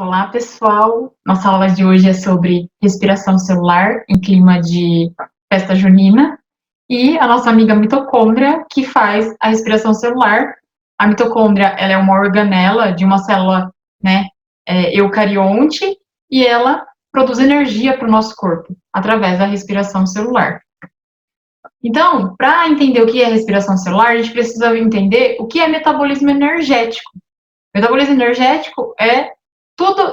Olá, pessoal! Nossa aula de hoje é sobre respiração celular em clima de festa junina e a nossa amiga mitocôndria que faz a respiração celular. A mitocôndria, ela é uma organela de uma célula, né, eucarionte, e ela produz energia para o nosso corpo através da respiração celular. Então, para entender o que é respiração celular, a gente precisa entender o que é metabolismo energético. Metabolismo energético é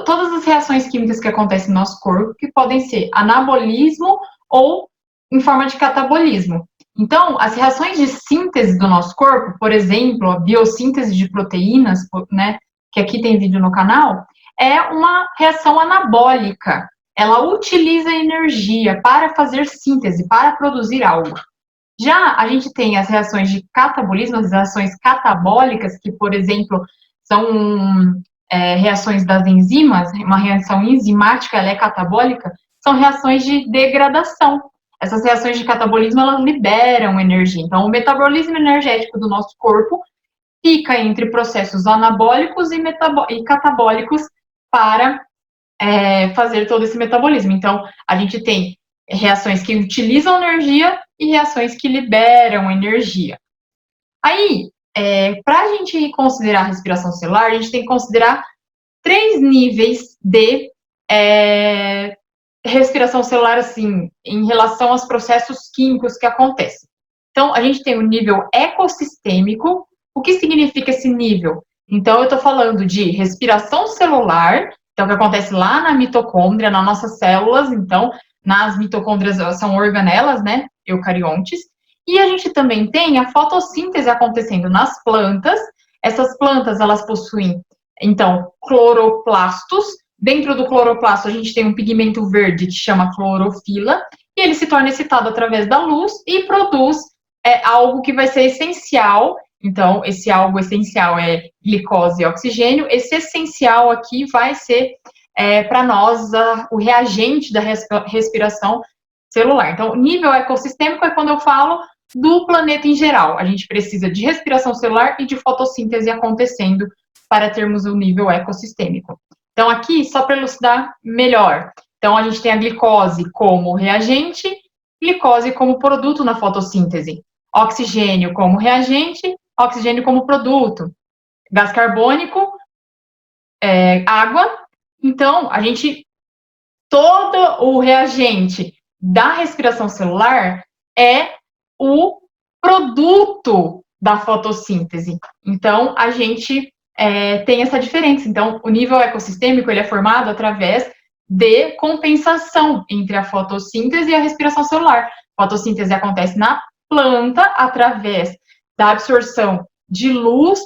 todas as reações químicas que acontecem no nosso corpo, que podem ser anabolismo ou em forma de catabolismo. Então, as reações de síntese do nosso corpo, por exemplo, a biossíntese de proteínas, né, que aqui tem vídeo no canal, é uma reação anabólica. Ela utiliza energia para fazer síntese, para produzir algo. Já a gente tem as reações de catabolismo, as reações catabólicas, que, por exemplo, são reações das enzimas, uma reação enzimática, ela é catabólica, são reações de degradação. Essas reações de catabolismo, elas liberam energia. Então, o metabolismo energético do nosso corpo fica entre processos anabólicos e catabólicos para fazer todo esse metabolismo. Então, a gente tem reações que utilizam energia e reações que liberam energia. Aí, para a gente considerar a respiração celular, a gente tem que considerar 3 níveis de respiração celular, assim, em relação aos processos químicos que acontecem. Então, a gente tem o nível ecossistêmico. O que significa esse nível? Então, eu estou falando de respiração celular, então, que acontece lá na mitocôndria, nas nossas células. Então, nas mitocôndrias são organelas, né, eucariontes. E a gente também tem a fotossíntese acontecendo nas plantas. Essas plantas, elas possuem, então, cloroplastos. Dentro do cloroplasto, a gente tem um pigmento verde que chama clorofila, e ele se torna excitado através da luz e produz algo que vai ser essencial. Então, esse algo essencial é glicose e oxigênio. Esse essencial aqui vai ser, para nós, o reagente da respiração celular. Então, nível ecossistêmico é quando eu falo do planeta em geral. A gente precisa de respiração celular e de fotossíntese acontecendo para termos o nível ecossistêmico. Então, aqui, só para elucidar melhor. Então, a gente tem a glicose como reagente, glicose como produto na fotossíntese. Oxigênio como reagente, oxigênio como produto. Gás carbônico, água. Então, a gente, todo o reagente da respiração celular é o produto da fotossíntese. Então, a gente tem essa diferença. Então, o nível ecossistêmico ele é formado através de compensação entre a fotossíntese e a respiração celular. A fotossíntese acontece na planta através da absorção de luz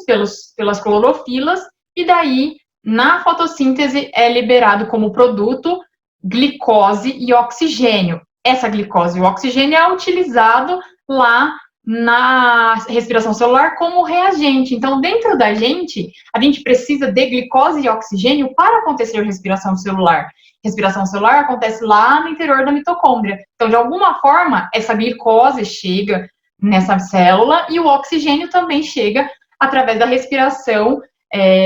pelas clorofilas, e daí, na fotossíntese, é liberado como produto glicose e oxigênio. Essa glicose e o oxigênio é utilizado lá na respiração celular como reagente. Então, dentro da gente, a gente precisa de glicose e oxigênio para acontecer respiração celular. Respiração celular acontece lá no interior da mitocôndria. Então, de alguma forma, essa glicose chega nessa célula e o oxigênio também chega através da respiração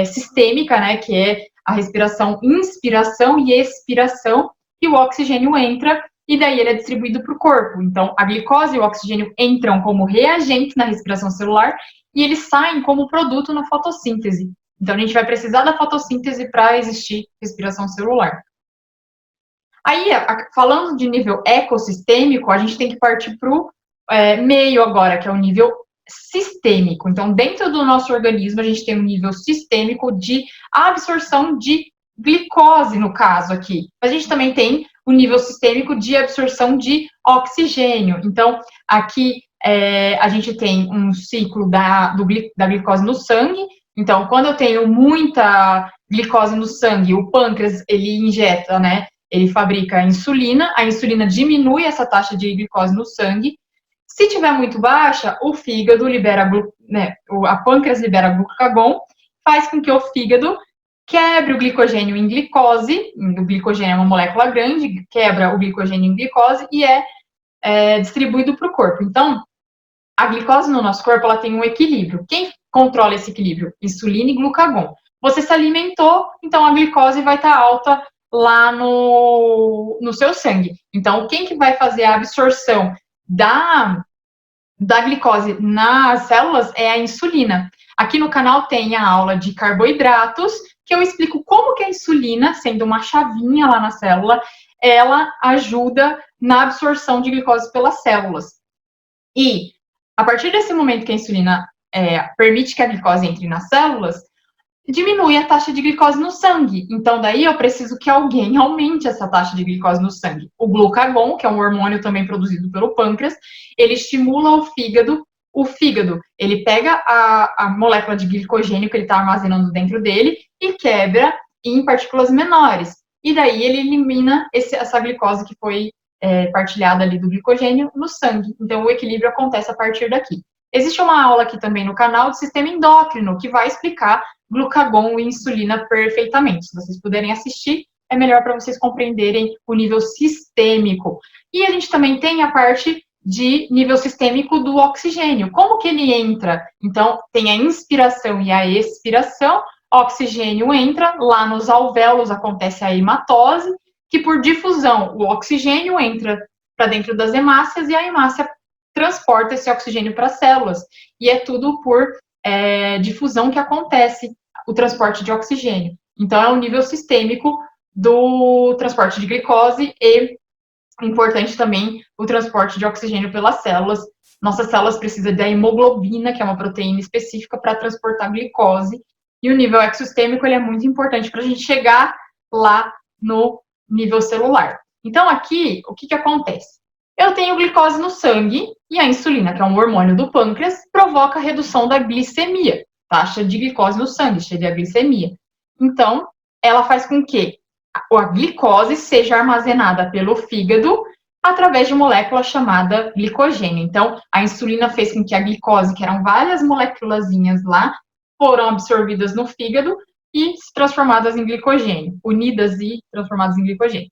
sistêmica, né, que é a respiração inspiração e expiração, e o oxigênio entra e daí ele é distribuído para o corpo. Então, a glicose e o oxigênio entram como reagente na respiração celular e eles saem como produto na fotossíntese. Então, a gente vai precisar da fotossíntese para existir respiração celular. Aí, falando de nível ecossistêmico, a gente tem que partir para o meio agora, que é o nível sistêmico. Então, dentro do nosso organismo, a gente tem um nível sistêmico de absorção de glicose, no caso aqui. A gente também tem o nível sistêmico de absorção de oxigênio. Então, aqui a gente tem um ciclo da glicose no sangue. Então, quando eu tenho muita glicose no sangue, o pâncreas, ele injeta, né? Ele fabrica insulina, a insulina diminui essa taxa de glicose no sangue. Se tiver muito baixa, o fígado libera, né, a pâncreas libera glucagon, faz com que o fígado quebre o glicogênio em glicose. O glicogênio é uma molécula grande, quebra o glicogênio em glicose e é distribuído para o corpo. Então, a glicose no nosso corpo ela tem um equilíbrio. Quem controla esse equilíbrio? Insulina e glucagon. você se alimentou, então a glicose vai estar alta lá no seu sangue. Então, quem que vai fazer a absorção da glicose nas células é a insulina. Aqui no canal tem a aula de carboidratos, que eu explico como que a insulina, sendo uma chavinha lá na célula, ela ajuda na absorção de glicose pelas células. E, a partir desse momento que a insulina permite que a glicose entre nas células, diminui a taxa de glicose no sangue. Então, daí eu preciso que alguém aumente essa taxa de glicose no sangue. O glucagon, que é um hormônio também produzido pelo pâncreas, ele estimula o fígado. O fígado, ele pega a molécula de glicogênio que ele está armazenando dentro dele e quebra em partículas menores. E daí ele elimina essa glicose que foi partilhada ali do glicogênio no sangue. Então, o equilíbrio acontece a partir daqui. Existe uma aula aqui também no canal de sistema endócrino, que vai explicar glucagon e insulina perfeitamente. Se vocês puderem assistir, é melhor para vocês compreenderem o nível sistêmico. E a gente também tem a parte de nível sistêmico do oxigênio. Como que ele entra? Então, tem a inspiração e a expiração. O oxigênio entra, lá nos alvéolos acontece a hematose, que por difusão, o oxigênio entra para dentro das hemácias e a hemácia transporta esse oxigênio para as células. E é tudo por difusão que acontece o transporte de oxigênio. Então, é um nível sistêmico do transporte de glicose e, importante também, o transporte de oxigênio pelas células. Nossas células precisam da hemoglobina, que é uma proteína específica para transportar glicose. E o nível exosistêmico ele é muito importante para a gente chegar lá no nível celular. Então, aqui, o que acontece? Eu tenho glicose no sangue e a insulina, que é um hormônio do pâncreas, provoca a redução da glicemia, taxa de glicose no sangue, seria a glicemia. Então, ela faz com que a glicose seja armazenada pelo fígado através de molécula chamada glicogênio. Então, a insulina fez com que a glicose, que eram várias moléculazinhas lá, foram absorvidas no fígado e transformadas em glicogênio, unidas e transformadas em glicogênio.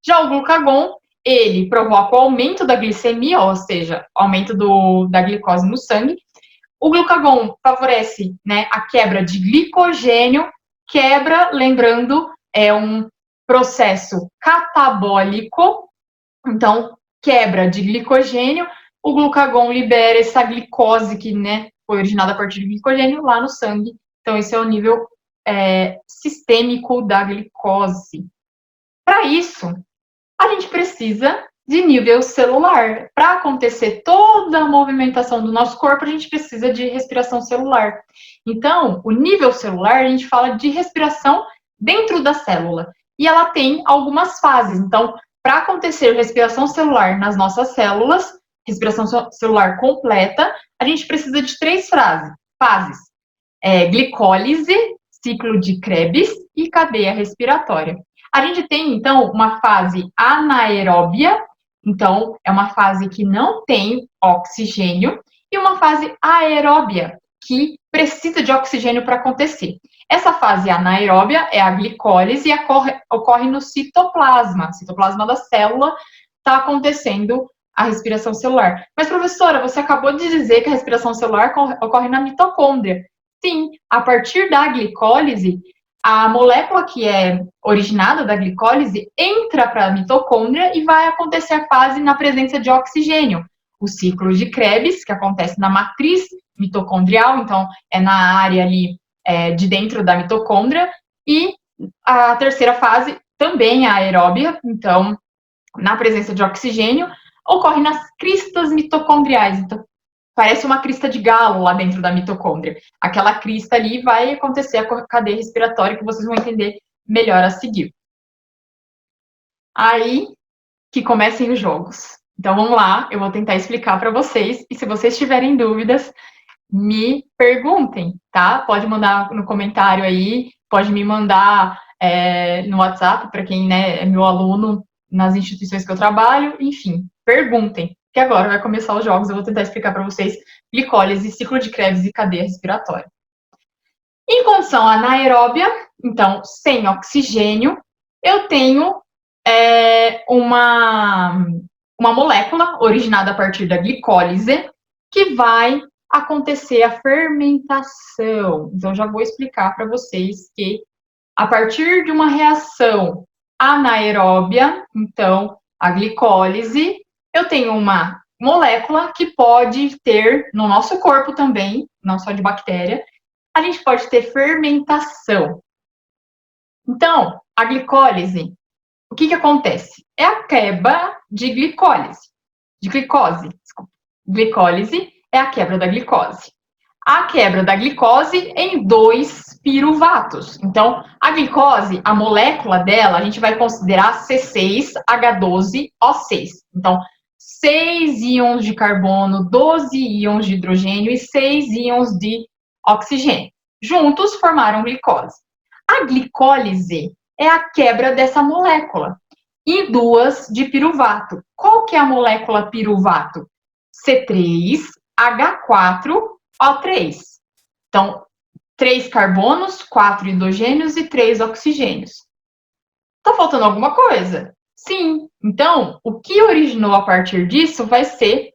Já o glucagon, ele provoca o aumento da glicemia, ou seja, aumento da glicose no sangue. O glucagon favorece, né, a quebra de glicogênio. Quebra, lembrando, é um processo catabólico. Então, quebra de glicogênio. O glucagon libera essa glicose que, né, foi originada a partir de glicogênio lá no sangue. Então, esse é o nível sistêmico da glicose. Para isso, a gente precisa de nível celular. Para acontecer toda a movimentação do nosso corpo, a gente precisa de respiração celular. Então, o nível celular, a gente fala de respiração dentro da célula. E ela tem algumas fases. Então, para acontecer respiração celular nas nossas células, respiração celular completa, a gente precisa de 3 fases. Glicólise, ciclo de Krebs e cadeia respiratória. A gente tem, então, uma fase anaeróbia, então, é uma fase que não tem oxigênio, e uma fase aeróbia, que precisa de oxigênio para acontecer. Essa fase anaeróbia é a glicólise e ocorre no citoplasma. O citoplasma da célula está acontecendo a respiração celular. Mas, professora, você acabou de dizer que a respiração celular ocorre na mitocôndria. Sim, a partir da glicólise, a molécula que é originada da glicólise entra para a mitocôndria e vai acontecer a fase na presença de oxigênio. O ciclo de Krebs, que acontece na matriz mitocondrial, então é na área ali de dentro da mitocôndria, e a terceira fase também é aeróbia, então na presença de oxigênio, ocorre nas cristas mitocondriais. Então, parece uma crista de galo lá dentro da mitocôndria. Aquela crista ali vai acontecer a cadeia respiratória, que vocês vão entender melhor a seguir. Aí que comecem os jogos. Então vamos lá, eu vou tentar explicar para vocês, e se vocês tiverem dúvidas, me perguntem, tá? Pode mandar no comentário aí, pode me mandar no WhatsApp, para quem, né, é meu aluno nas instituições que eu trabalho, enfim, perguntem, que agora vai começar os jogos, eu vou tentar explicar para vocês glicólise, ciclo de Krebs e cadeia respiratória. Em condição anaeróbia, então, sem oxigênio, eu tenho uma molécula originada a partir da glicólise que vai acontecer a fermentação. Então, já vou explicar para vocês que a partir de uma reação anaeróbia, então, a glicólise, eu tenho uma molécula que pode ter, no nosso corpo também, não só de bactéria, a gente pode ter fermentação. Então, a glicólise, o que acontece? É a quebra de glicose, desculpa. Glicólise é a quebra da glicose. A quebra da glicose em 2 piruvatos. Então, a glicose, a molécula dela, a gente vai considerar C6H12O6. Então, 6 íons de carbono, 12 íons de hidrogênio e 6 íons de oxigênio. Juntos formaram glicose. A glicólise é a quebra dessa molécula em 2 de piruvato. Qual que é a molécula piruvato? C3H4O3. Então, 3 carbonos, 4 hidrogênios e 3 oxigênios. Tá faltando alguma coisa? Sim. Então, o que originou a partir disso vai ser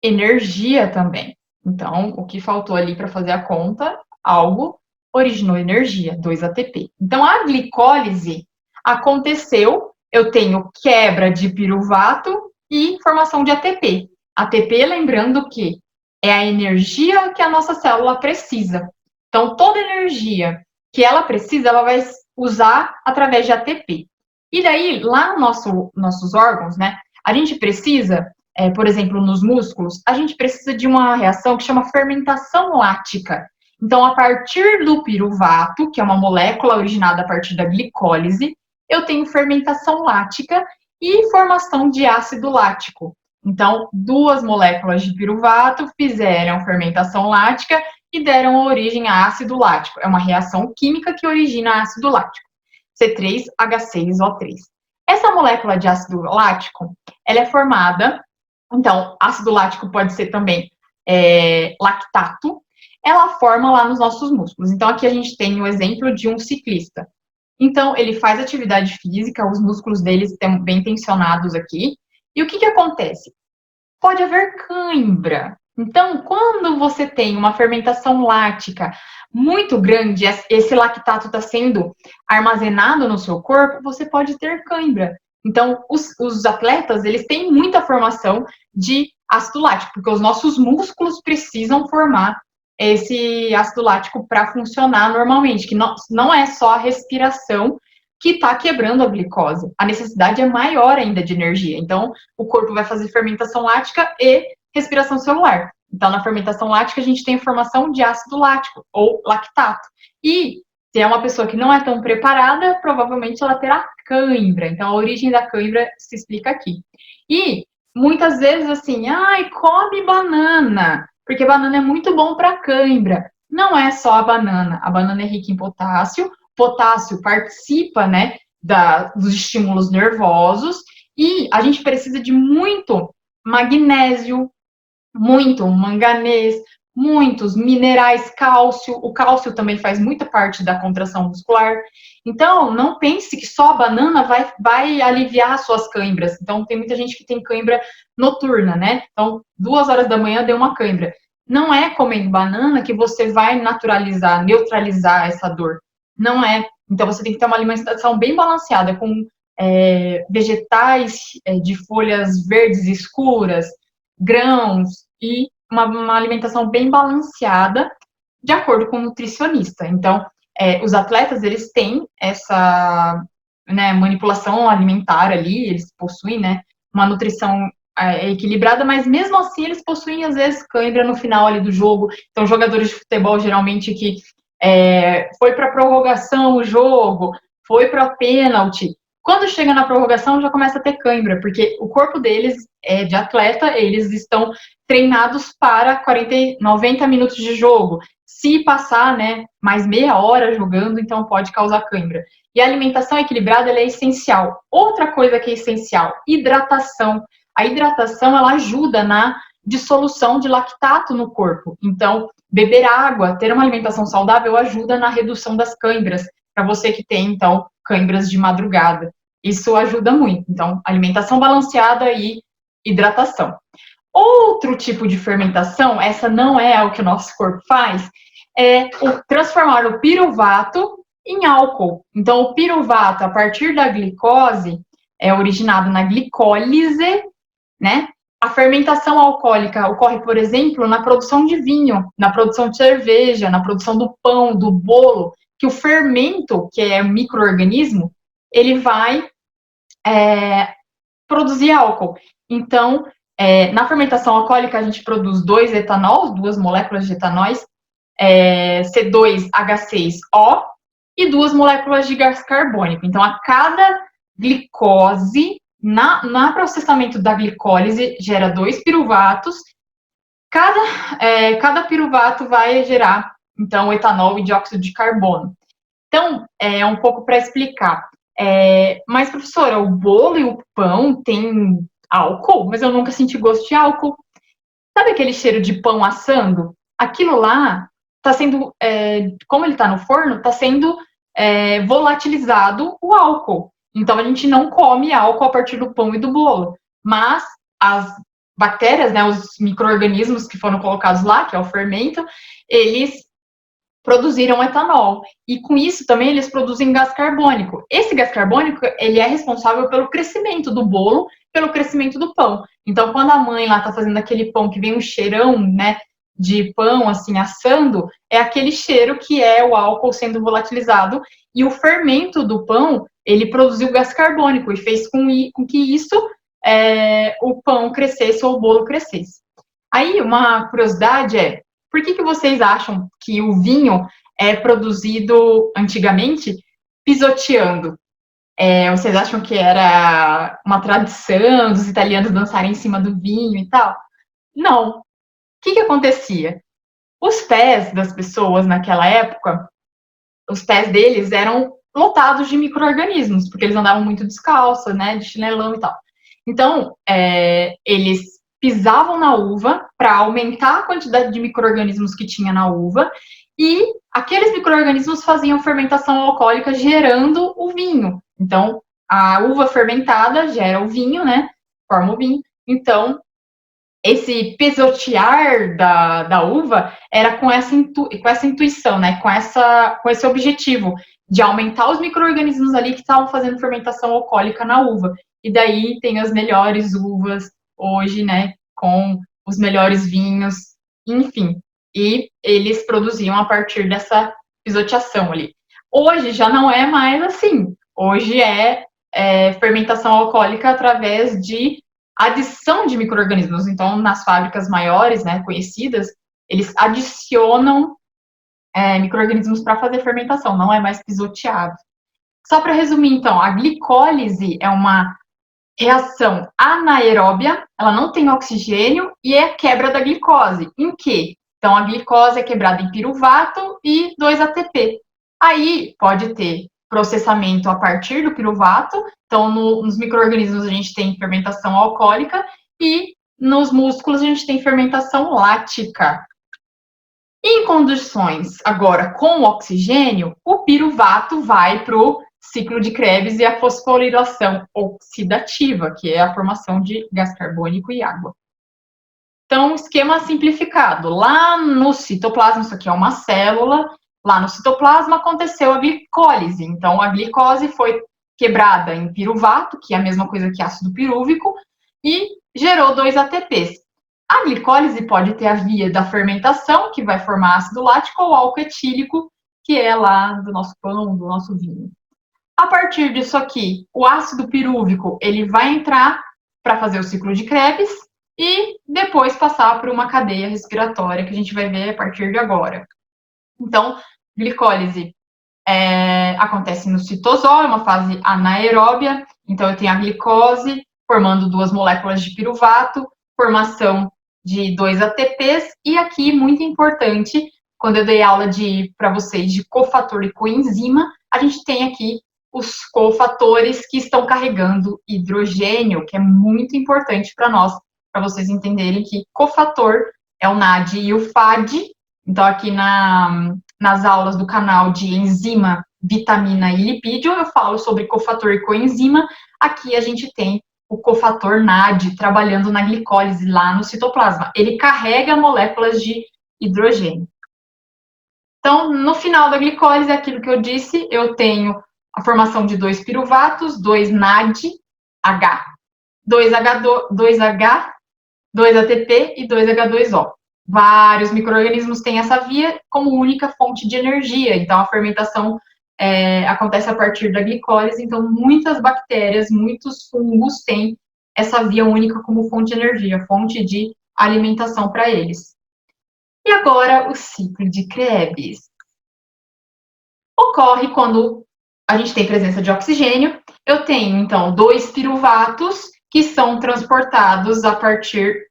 energia também. Então, o que faltou ali para fazer a conta, algo originou energia, 2 ATP. Então, a glicólise aconteceu, eu tenho quebra de piruvato e formação de ATP. ATP, lembrando que é a energia que a nossa célula precisa. Então, toda energia que ela precisa, ela vai usar através de ATP. E daí, lá nos nossos órgãos, né, a gente precisa, por exemplo, nos músculos, a gente precisa de uma reação que chama fermentação lática. Então, a partir do piruvato, que é uma molécula originada a partir da glicólise, eu tenho fermentação lática e formação de ácido lático. Então, 2 moléculas de piruvato fizeram fermentação lática e deram origem a ácido lático. É uma reação química que origina ácido lático, C3H6O3. Essa molécula de ácido lático, ela é formada, então, ácido lático pode ser também lactato, ela forma lá nos nossos músculos. Então, aqui a gente tem o exemplo de um ciclista. Então, ele faz atividade física, os músculos dele estão bem tensionados aqui. E o que acontece? Pode haver cãibra. Então, quando você tem uma fermentação lática muito grande, esse lactato está sendo armazenado no seu corpo, você pode ter cãibra. Então, os atletas, eles têm muita formação de ácido lático, porque os nossos músculos precisam formar esse ácido lático para funcionar normalmente, que não é só a respiração que está quebrando a glicose. A necessidade é maior ainda de energia. Então, o corpo vai fazer fermentação lática e respiração celular. Então, na fermentação lática, a gente tem a formação de ácido lático, ou lactato. E se é uma pessoa que não é tão preparada, provavelmente ela terá cãibra. Então, a origem da cãibra se explica aqui. E, muitas vezes, assim, come banana, porque banana é muito bom para cãibra. Não é só a banana é rica em potássio, potássio participa, né, dos estímulos nervosos, e a gente precisa de muito magnésio, muito manganês, muitos minerais, cálcio. O cálcio também faz muita parte da contração muscular. Então, não pense que só a banana vai aliviar as suas cãibras. Então, tem muita gente que tem cãibra noturna, né? Então, 2 horas da manhã deu uma cãibra. Não é comendo banana que você vai neutralizar essa dor. Não é. Então, você tem que ter uma alimentação bem balanceada, com vegetais de folhas verdes escuras, grãos e uma alimentação bem balanceada, de acordo com o nutricionista. Então, os atletas, eles têm essa manipulação alimentar ali, eles possuem, né, uma nutrição equilibrada, mas mesmo assim eles possuem, às vezes, cãibra no final ali do jogo. Então, jogadores de futebol, geralmente, que foi para prorrogação o jogo, foi para pênalti. Quando chega na prorrogação, já começa a ter cãibra, porque o corpo deles, de atleta, eles estão treinados para 90 minutos de jogo. Se passar, né, mais meia hora jogando, então pode causar cãibra. E a alimentação equilibrada, ela é essencial. Outra coisa que é essencial, hidratação. A hidratação, ela ajuda na dissolução de lactato no corpo. Então, beber água, ter uma alimentação saudável ajuda na redução das cãibras. Para você que tem, então, cãibras de madrugada. Isso ajuda muito. Então, alimentação balanceada e hidratação. Outro tipo de fermentação, essa não é o que o nosso corpo faz, é transformar o piruvato em álcool. Então, o piruvato, a partir da glicose, é originado na glicólise, né? A fermentação alcoólica ocorre, por exemplo, na produção de vinho, na produção de cerveja, na produção do pão, do bolo, que o fermento, que é micro-organismo, ele vai produzir álcool. Então, na fermentação alcoólica, a gente produz 2-etanol, 2 moléculas de etanóis, C2H6O, e 2 moléculas de gás carbônico. Então, a cada glicose, no processamento da glicólise, gera 2 piruvatos. Cada piruvato vai gerar, então, etanol e dióxido de carbono. Então, é um pouco para explicar. Mas, professora, o bolo e o pão têm álcool? Mas eu nunca senti gosto de álcool. Sabe aquele cheiro de pão assando? Aquilo lá está sendo, como ele está no forno, está sendo volatilizado o álcool. Então, a gente não come álcool a partir do pão e do bolo. Mas as bactérias, né, os micro-organismos que foram colocados lá, que é o fermento, eles produziram etanol. E com isso também eles produzem gás carbônico. Esse gás carbônico, ele é responsável pelo crescimento do bolo, pelo crescimento do pão. Então, quando a mãe lá tá fazendo aquele pão que vem um cheirão, né, de pão, assim, assando, é aquele cheiro que é o álcool sendo volatilizado. E o fermento do pão, ele produziu gás carbônico e fez com que isso, o pão crescesse ou o bolo crescesse. Aí, uma curiosidade por que vocês acham que o vinho é produzido antigamente pisoteando? Vocês acham que era uma tradição dos italianos dançarem em cima do vinho e tal? Não. O que acontecia? Os pés das pessoas naquela época, os pés deles eram lotados de micro-organismos, porque eles andavam muito descalços, né, de chinelão e tal. Então, eles pisavam na uva para aumentar a quantidade de micro-organismos que tinha na uva, e aqueles micro-organismos faziam fermentação alcoólica gerando o vinho. Então, a uva fermentada gera o vinho, né? Forma o vinho. Então, esse pisotear da uva era com essa intuição, né? Com esse objetivo de aumentar os micro-organismos ali que estavam fazendo fermentação alcoólica na uva. E daí tem as melhores uvas hoje, né? Com os melhores vinhos, enfim. E eles produziam a partir dessa pisoteação ali. Hoje já não é mais assim. Hoje é fermentação alcoólica através de adição de micro-organismos. Então, nas fábricas maiores, né, conhecidas, eles adicionam micro-organismos para fazer fermentação, não é mais pisoteado. Só para resumir, então, a glicólise é uma reação anaeróbia, ela não tem oxigênio e é quebra da glicose. Em que? Então, a glicose é quebrada em piruvato e 2-ATP. Aí pode ter processamento a partir do piruvato. Então, nos micro-organismos a gente tem fermentação alcoólica e nos músculos a gente tem fermentação lática. Em condições agora com oxigênio, o piruvato vai para o ciclo de Krebs e a fosforilação oxidativa, que é a formação de gás carbônico e água. Então, esquema simplificado. Lá no citoplasma, isso aqui é uma célula, lá no citoplasma aconteceu a glicólise. Então, a glicose foi quebrada em piruvato, que é a mesma coisa que ácido pirúvico, e gerou 2 ATPs. A glicólise pode ter a via da fermentação, que vai formar ácido lático, ou álcool etílico, que é lá do nosso pão, do nosso vinho. A partir disso aqui, o ácido pirúvico, ele vai entrar para fazer o ciclo de Krebs e depois passar por uma cadeia respiratória, que a gente vai ver a partir de agora. Então, glicólise acontece no citosol, é uma fase anaeróbia. Então, eu tenho a glicose formando 2 moléculas de piruvato, formação de 2 ATPs, e aqui, muito importante, quando eu dei aula para vocês de cofator e coenzima, a gente tem aqui os cofatores que estão carregando hidrogênio, que é muito importante para nós, para vocês entenderem que cofator é o NAD e o FAD. Então, aqui nas aulas do canal de enzima, vitamina e lipídio, eu falo sobre cofator e coenzima. Aqui a gente tem o cofator NAD trabalhando na glicólise lá no citoplasma. Ele carrega moléculas de hidrogênio. Então, no final da glicólise, aquilo que eu disse, eu tenho a formação de 2 piruvatos, 2 NADH, 2H, 2 ATP e 2 H2O. Vários micro-organismos têm essa via como única fonte de energia, então a fermentação acontece a partir da glicólise, então muitas bactérias, muitos fungos têm essa via única como fonte de energia, fonte de alimentação para eles. E agora o ciclo de Krebs. Ocorre quando a gente tem presença de oxigênio, eu tenho então 2 piruvatos que são transportados a partir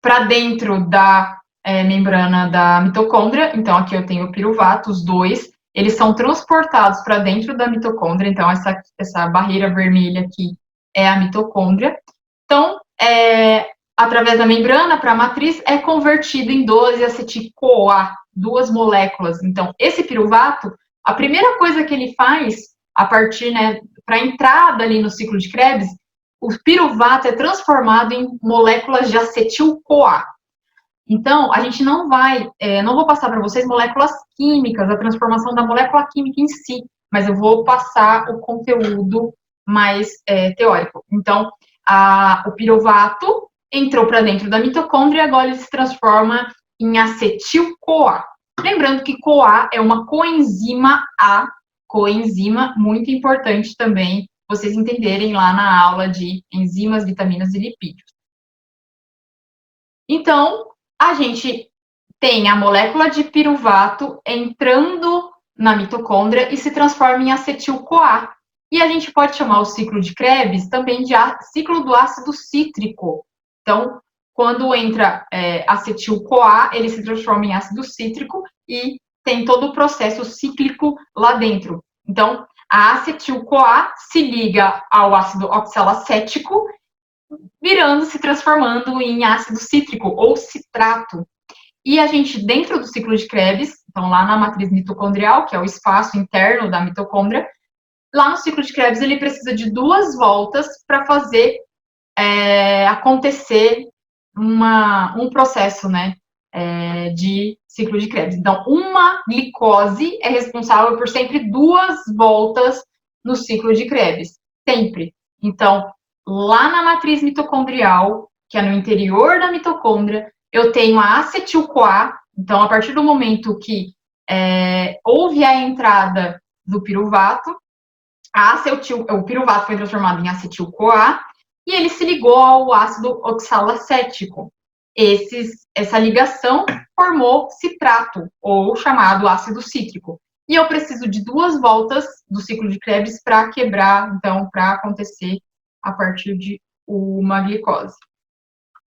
para dentro da membrana da mitocôndria, então aqui eu tenho piruvatos, 2, eles são transportados para dentro da mitocôndria, então essa barreira vermelha aqui é a mitocôndria. Então, através da membrana para a matriz, é convertido em 12-acetil-CoA, 2 moléculas. Então, esse piruvato, a primeira coisa que ele faz, a partir, para a entrada ali no ciclo de Krebs, o piruvato é transformado em moléculas de acetil-CoA. Então, a gente não vou passar para vocês moléculas químicas, a transformação da molécula química em si, mas eu vou passar o conteúdo mais teórico. Então, o piruvato entrou para dentro da mitocôndria e agora ele se transforma em acetil-CoA. Lembrando que CoA é uma coenzima A, coenzima muito importante também, vocês entenderem lá na aula de enzimas, vitaminas e lipídios. Então, a gente tem a molécula de piruvato entrando na mitocôndria e se transforma em acetil-CoA. E a gente pode chamar o ciclo de Krebs também de ciclo do ácido cítrico. Então, quando entra acetil-CoA, ele se transforma em ácido cítrico e tem todo o processo cíclico lá dentro. Então, a acetil-CoA se liga ao ácido oxalacético, se transformando em ácido cítrico ou citrato. E a gente, dentro do ciclo de Krebs, então lá na matriz mitocondrial, que é o espaço interno da mitocôndria, lá no ciclo de Krebs ele precisa de 2 voltas para fazer acontecer um processo, de ciclo de Krebs. Então, uma glicose é responsável por sempre 2 voltas no ciclo de Krebs, sempre. Então, lá na matriz mitocondrial, que é no interior da mitocôndria, eu tenho a acetil-CoA. Então, a partir do momento que houve a entrada do piruvato, o piruvato foi transformado em acetil-CoA e ele se ligou ao ácido oxalacético. Essa ligação formou citrato, ou chamado ácido cítrico. E eu preciso de 2 voltas do ciclo de Krebs para quebrar, então, para acontecer a partir de uma glicose.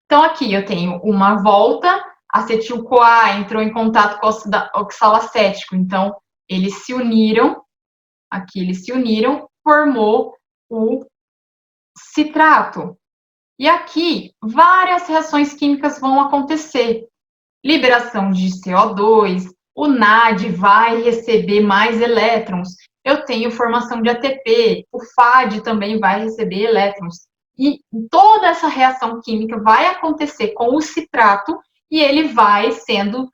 Então, aqui eu tenho uma volta, acetil-CoA entrou em contato com o oxalacético, então, eles se uniram, formou o citrato. E aqui, várias reações químicas vão acontecer. Liberação de CO2, o NAD vai receber mais elétrons, eu tenho formação de ATP, o FAD também vai receber elétrons. E toda essa reação química vai acontecer com o citrato e ele vai sendo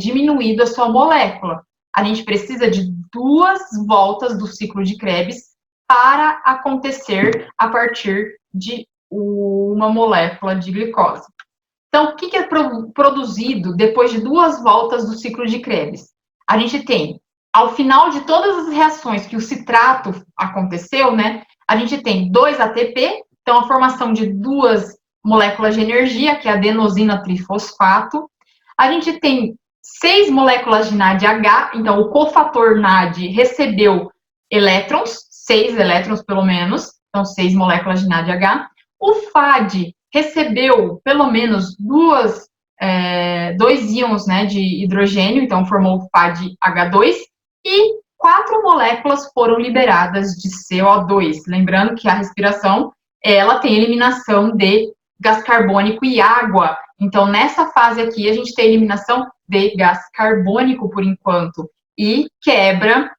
diminuído a sua molécula. A gente precisa de 2 voltas do ciclo de Krebs para acontecer a partir de uma molécula de glicose. Então, o que é produzido depois de 2 voltas do ciclo de Krebs? A gente tem, ao final de todas as reações que o citrato aconteceu, a gente tem 2 ATP, então a formação de 2 moléculas de energia, que é adenosina trifosfato. A gente tem 6 moléculas de NADH, então o cofator NAD recebeu elétrons, 6 elétrons pelo menos, então 6 moléculas de NADH. O FAD recebeu pelo menos 2 íons de hidrogênio, então formou o FAD-H2, e 4 moléculas foram liberadas de CO2. Lembrando que a respiração, ela tem eliminação de gás carbônico e água. Então, nessa fase aqui, a gente tem eliminação de gás carbônico, por enquanto, e quebra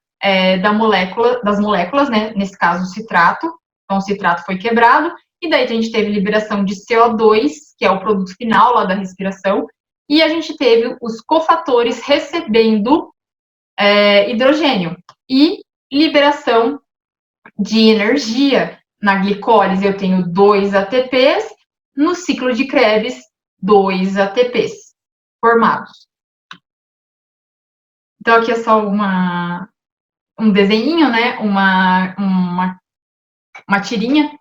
das moléculas, nesse caso, o citrato. Então, o citrato foi quebrado, e daí a gente teve liberação de CO2, que é o produto final lá da respiração, e a gente teve os cofatores recebendo hidrogênio, e liberação de energia. Na glicólise eu tenho 2 ATPs, no ciclo de Krebs, 2 ATPs formados. Então, aqui é só um desenho, né? Uma tirinha.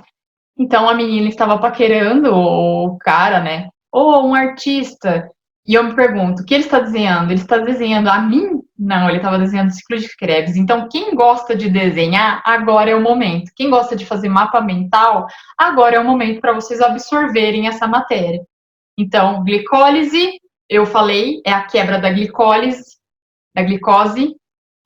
Então, a menina estava paquerando o cara, né? Ou um artista. E eu me pergunto, o que ele está desenhando? Ele está desenhando a mim? Não, ele estava desenhando o ciclo de Krebs. Então, quem gosta de desenhar, agora é o momento. Quem gosta de fazer mapa mental, agora é o momento para vocês absorverem essa matéria. Então, glicólise, eu falei, é a quebra da glicose,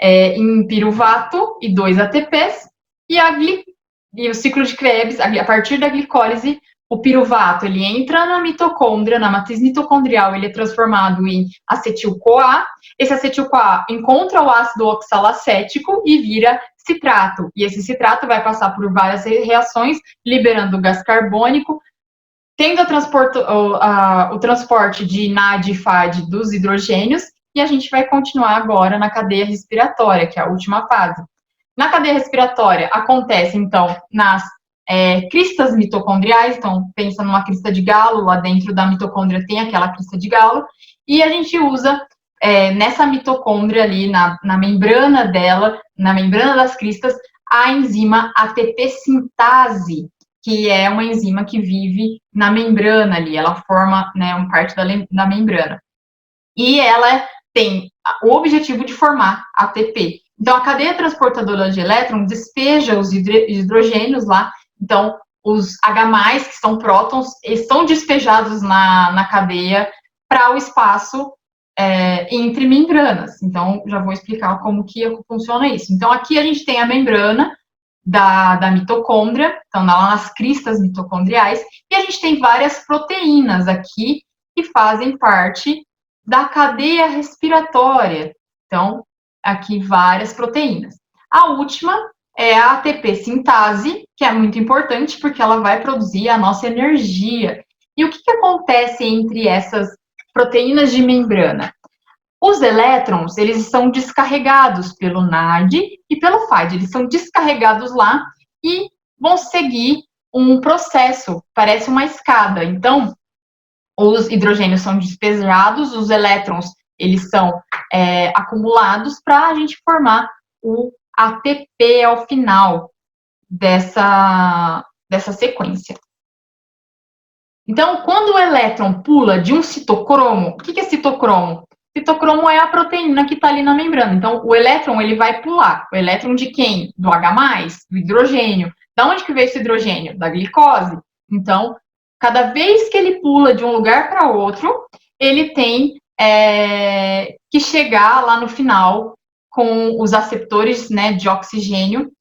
em piruvato e 2 ATPs, e o ciclo de Krebs, a partir da glicólise, o piruvato, ele entra na mitocôndria, na matriz mitocondrial, ele é transformado em acetil-CoA. Esse acetil-CoA encontra o ácido oxalacético e vira citrato. E esse citrato vai passar por várias reações, liberando o gás carbônico, tendo o transporte de NAD e FAD dos hidrogênios, e a gente vai continuar agora na cadeia respiratória, que é a última fase. Na cadeia respiratória, acontece, então, nas cristas mitocondriais, então, pensa numa crista de galo, lá dentro da mitocôndria tem aquela crista de galo, e a gente usa, nessa mitocôndria ali, na membrana dela, na membrana das cristas, a enzima ATP sintase, que é uma enzima que vive na membrana ali, ela forma, né, uma parte da membrana. E ela tem o objetivo de formar ATP. Então, a cadeia transportadora de elétrons despeja os hidrogênios lá. Então, os H+, que são prótons, eles são despejados na cadeia para o espaço entre membranas. Então, já vou explicar como que funciona isso. Então, aqui a gente tem a membrana da mitocôndria, então lá nas cristas mitocondriais, e a gente tem várias proteínas aqui que fazem parte da cadeia respiratória. Então, aqui várias proteínas. A última é a ATP sintase, que é muito importante porque ela vai produzir a nossa energia. E o que acontece entre essas proteínas de membrana? Os elétrons, eles são descarregados pelo NAD e pelo FAD, eles são descarregados lá e vão seguir um processo, parece uma escada. Então, os hidrogênios são despejados, os elétrons, eles são acumulados para a gente formar o ATP ao final dessa sequência. Então, quando o elétron pula de um citocromo, o que é citocromo? Citocromo é a proteína que está ali na membrana. Então, o elétron, ele vai pular. O elétron de quem? Do H+, do hidrogênio. Da onde que veio esse hidrogênio? Da glicose. Então, cada vez que ele pula de um lugar para outro, ele tem que chegar lá no final com os aceptores, né, de oxigênio,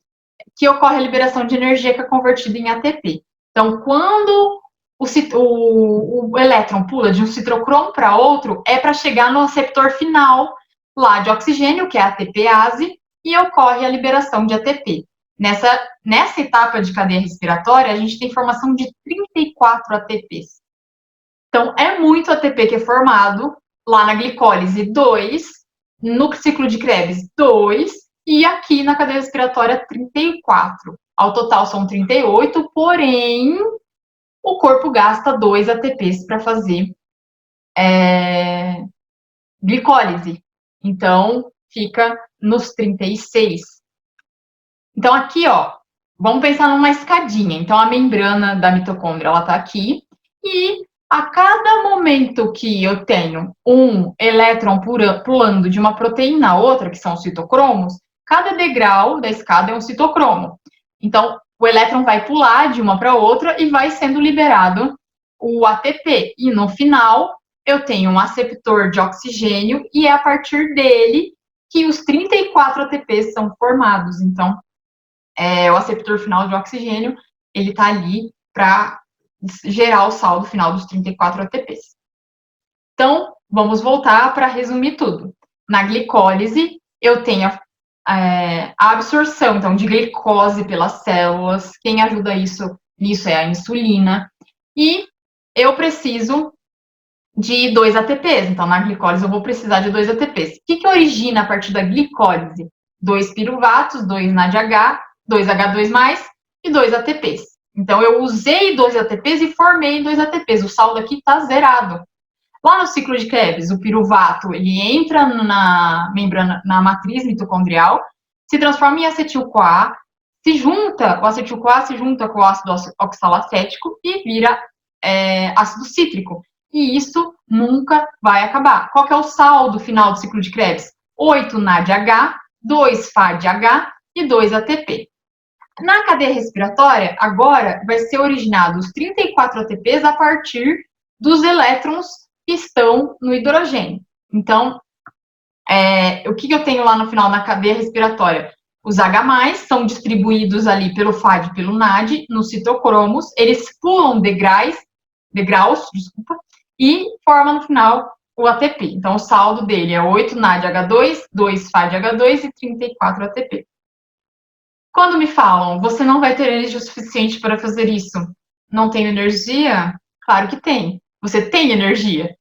que ocorre a liberação de energia que é convertida em ATP. Então, quando o elétron pula de um citocromo para outro, é para chegar no receptor final lá de oxigênio, que é a ATPase, e ocorre a liberação de ATP. Nessa etapa de cadeia respiratória, a gente tem formação de 34 ATPs. Então, é muito ATP que é formado lá na glicólise 2, no ciclo de Krebs 2, e aqui na cadeia respiratória 34. Ao total são 38, porém o corpo gasta 2 ATPs para fazer glicólise. Então, fica nos 36. Então, aqui, ó, vamos pensar numa escadinha. Então, a membrana da mitocôndria, ela tá aqui. E a cada momento que eu tenho um elétron pulando de uma proteína a outra, que são os citocromos, cada degrau da escada é um citocromo. Então, o elétron vai pular de uma para outra e vai sendo liberado o ATP. E no final, eu tenho um aceptor de oxigênio e é a partir dele que os 34 ATPs são formados. Então, o aceptor final de oxigênio, ele está ali para gerar o saldo final dos 34 ATPs. Então, vamos voltar para resumir tudo. Na glicólise, eu tenho a absorção, então, de glicose pelas células. Quem ajuda nisso é a insulina. E eu preciso de 2 ATPs. Então, na glicólise, eu vou precisar de 2 ATPs. O que origina a partir da glicólise? 2 piruvatos, 2 NADH, 2 H2+, e 2 ATPs. Então, eu usei 2 ATPs e formei 2 ATPs. O saldo aqui está zerado. Lá no ciclo de Krebs, o piruvato, ele entra na membrana, na matriz mitocondrial, se transforma em acetil-CoA, o acetil-CoA se junta com o ácido oxalacético e vira ácido cítrico. E isso nunca vai acabar. Qual que é o saldo final do ciclo de Krebs? 8 NADH, 2 FADH e 2 ATP. Na cadeia respiratória, agora vai ser originado os 34 ATPs a partir dos elétrons que estão no hidrogênio. Então, o que eu tenho lá no final na cadeia respiratória? Os H+, são distribuídos ali pelo FAD e pelo NAD, nos citocromos, eles pulam degraus, e formam no final o ATP. Então, o saldo dele é 8 NADH2, 2 FADH2 e 34 ATP. Quando me falam, você não vai ter energia suficiente para fazer isso, não tem energia? Claro que tem. Você tem energia.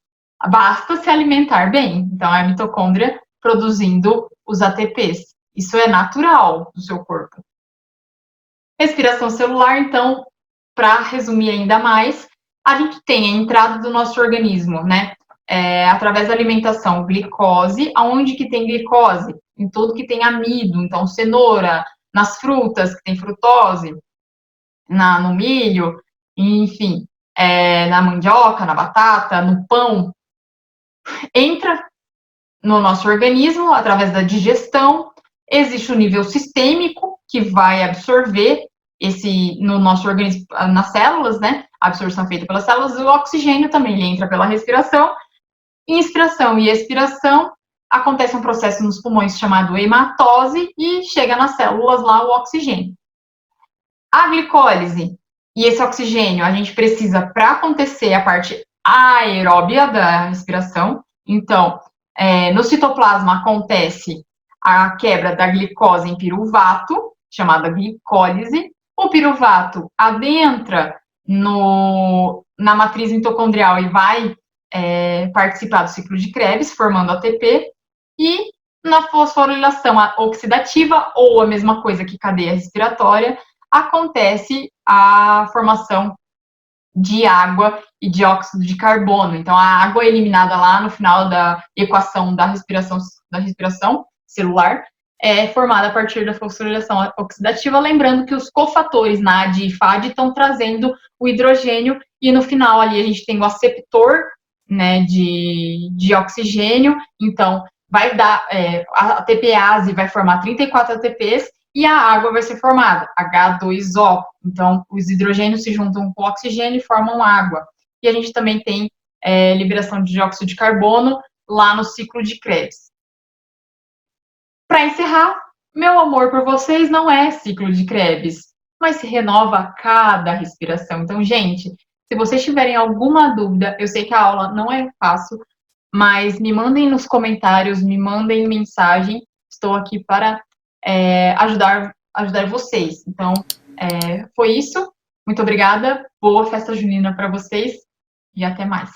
Basta se alimentar bem. Então, é a mitocôndria produzindo os ATPs. Isso é natural do seu corpo. Respiração celular, então, para resumir ainda mais, a gente tem a entrada do nosso organismo, né? Através da alimentação, glicose. Aonde que tem glicose? Em tudo que tem amido. Então, cenoura, nas frutas, que tem frutose, no milho, enfim, na mandioca, na batata, no pão. Entra no nosso organismo através da digestão. Existe o nível sistêmico, que vai absorver no nosso organismo, nas células, né? A absorção feita pelas células. O oxigênio também entra pela respiração. Inspiração e expiração, acontece um processo nos pulmões chamado hematose e chega nas células lá o oxigênio. A glicólise e esse oxigênio a gente precisa para acontecer a parte aeróbia da respiração. Então, no citoplasma acontece a quebra da glicose em piruvato, chamada glicólise. O piruvato adentra na matriz mitocondrial e vai participar do ciclo de Krebs, formando ATP, e na fosforilação oxidativa, ou a mesma coisa que cadeia respiratória, acontece a formação de água e dióxido de carbono. Então, a água é eliminada lá no final da equação da respiração celular, é formada a partir da fosforilação oxidativa, lembrando que os cofatores NAD e FAD estão trazendo o hidrogênio, e no final ali a gente tem o aceptor, né, de oxigênio. Então, vai dar, a ATPase vai formar 34 ATPs, e a água vai ser formada, H2O. Então, os hidrogênios se juntam com o oxigênio e formam água. E a gente também tem liberação de dióxido de carbono lá no ciclo de Krebs. Para encerrar, meu amor por vocês não é ciclo de Krebs, mas se renova a cada respiração. Então, gente, se vocês tiverem alguma dúvida, eu sei que a aula não é fácil, mas me mandem nos comentários, me mandem mensagem. Estou aqui para ajudar vocês. Então, foi isso. Muito obrigada. Boa festa junina para vocês e até mais.